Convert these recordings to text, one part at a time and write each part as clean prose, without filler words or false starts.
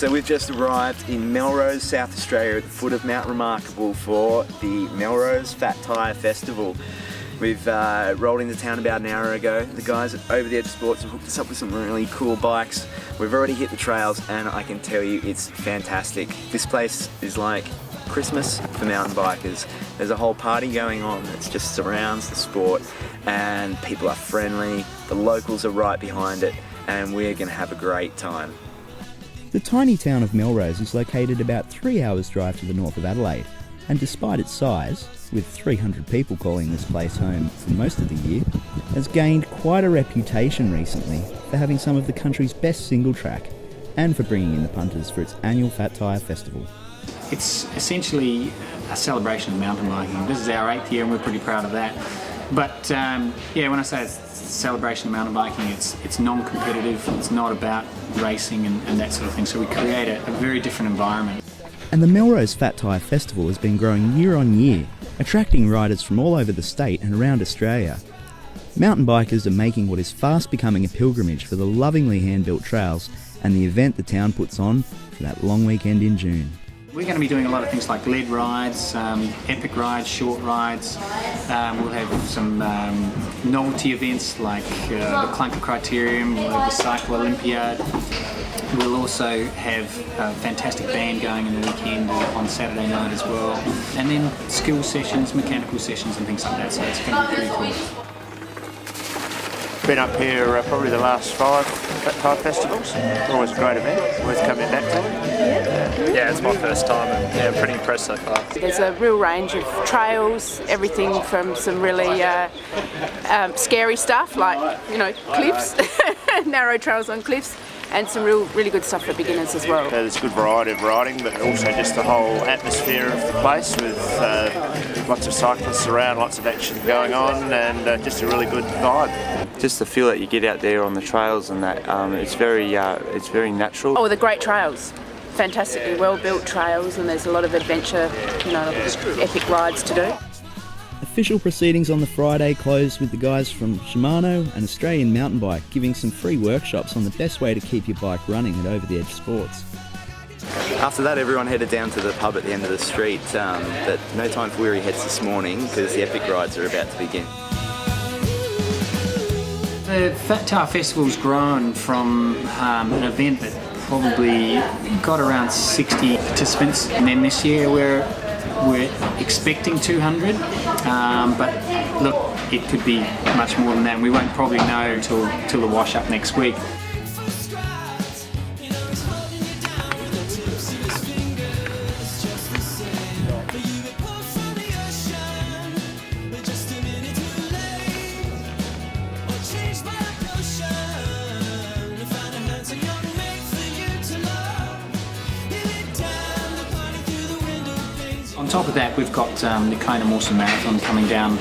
So we've just arrived in Melrose, South Australia, at the foot of Mount Remarkable for the Melrose Fat Tyre Festival. We've rolled into town about an hour ago. The guys at Over the Edge Sports have hooked us up with some really cool bikes. We've already hit the trails and I can tell you it's fantastic. This place is like Christmas for mountain bikers. There's a whole party going on that just surrounds the sport and people are friendly, the locals are right behind it, and we're going to have a great time. The tiny town of Melrose is located about 3 hours drive to the north of Adelaide, and despite its size, with 300 people calling this place home for most of the year, has gained quite a reputation recently for having some of the country's best single track and for bringing in the punters for its annual Fat Tyre Festival. It's essentially a celebration of mountain biking. This is our 8th year and we're pretty proud of that. But yeah, when I say it's a celebration of mountain biking, it's non-competitive, it's not about racing and that sort of thing, so we create a very different environment. And the Melrose Fat Tyre Festival has been growing year on year, attracting riders from all over the state and around Australia. Mountain bikers are making what is fast becoming a pilgrimage for the lovingly hand-built trails and the event the town puts on for that long weekend in June. We're going to be doing a lot of things like lead rides, epic rides, short rides. We'll have some novelty events like the Clunker Criterium, we'll have the Cycle Olympiad. We'll also have a fantastic band going in the weekend on Saturday night as well. And then skill sessions, mechanical sessions and things like that, so it's going to be pretty cool. Been up here probably the last 5 Fat Tyre festivals. Always a great event, worth coming back to. Yeah, it's my first time and yeah, I'm pretty impressed so far. There's a real range of trails, everything from some really scary stuff like, you know, cliffs, narrow trails on cliffs, and some really good stuff for beginners as well. There's a good variety of riding, but also just the whole atmosphere of the place with lots of cyclists around, lots of action going on, and just a really good vibe. Just the feel that you get out there on the trails and that, it's very natural. Oh, the great trails. Fantastically well-built trails, and there's a lot of adventure, you know, epic rides to do. Official proceedings on the Friday closed with the guys from Shimano and Australian Mountain Bike giving some free workshops on the best way to keep your bike running at Over the Edge Sports. After that, everyone headed down to the pub at the end of the street, but no time for weary heads this morning because the epic rides are about to begin. The Fat Tyre Festival's grown from an event that probably got around 60 participants, and then this year we're expecting 200, but look, it could be much more than that, and we won't probably know till the wash up next week. On top of that, we've got the Kona Mawson Marathon coming down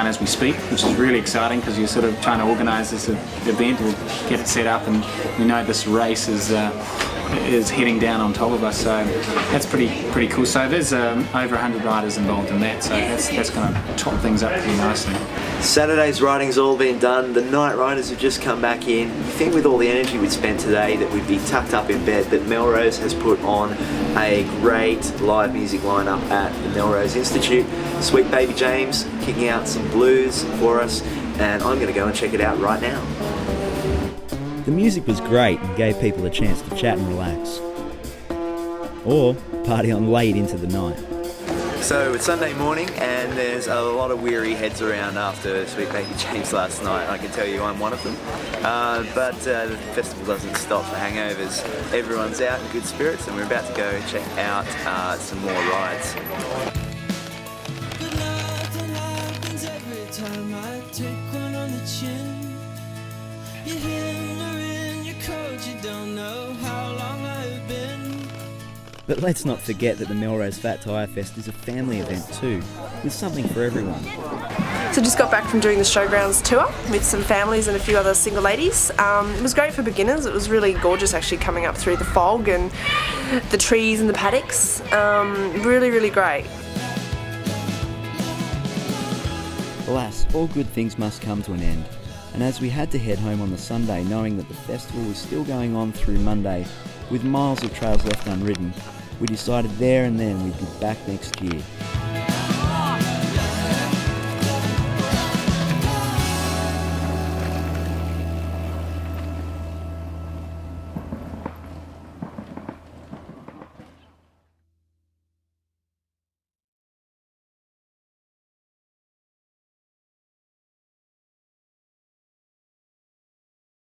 as we speak, which is really exciting because you're sort of trying to organise this event or get it set up, and we know this race is heading down on top of us, so that's pretty cool. So there's over 100 riders involved in that, so that's going to top things up pretty nicely. Saturday's riding's all been done, the night riders have just come back in. You think with all the energy we'd spent today that we'd be tucked up in bed, but Melrose has put on a great live music lineup at the Melrose Institute. Sweet Baby James kicking out some blues for us, and I'm going to go and check it out right now. The music was great and gave people a chance to chat and relax. Or party on late into the night. So it's Sunday morning and there's a lot of weary heads around after Sweet Baby James last night. I can tell you I'm one of them. But the festival doesn't stop for hangovers. Everyone's out in good spirits and we're about to go check out some more rides. But let's not forget that the Melrose Fat Tyre Fest is a family event too, with something for everyone. So just got back from doing the showgrounds tour with some families and a few other single ladies. It was great for beginners. It was really gorgeous actually coming up through the fog and the trees and the paddocks. Really great. Alas, all good things must come to an end. And as we had to head home on the Sunday, knowing that the festival was still going on through Monday, with miles of trails left unridden, we decided there and then we'd be back next year.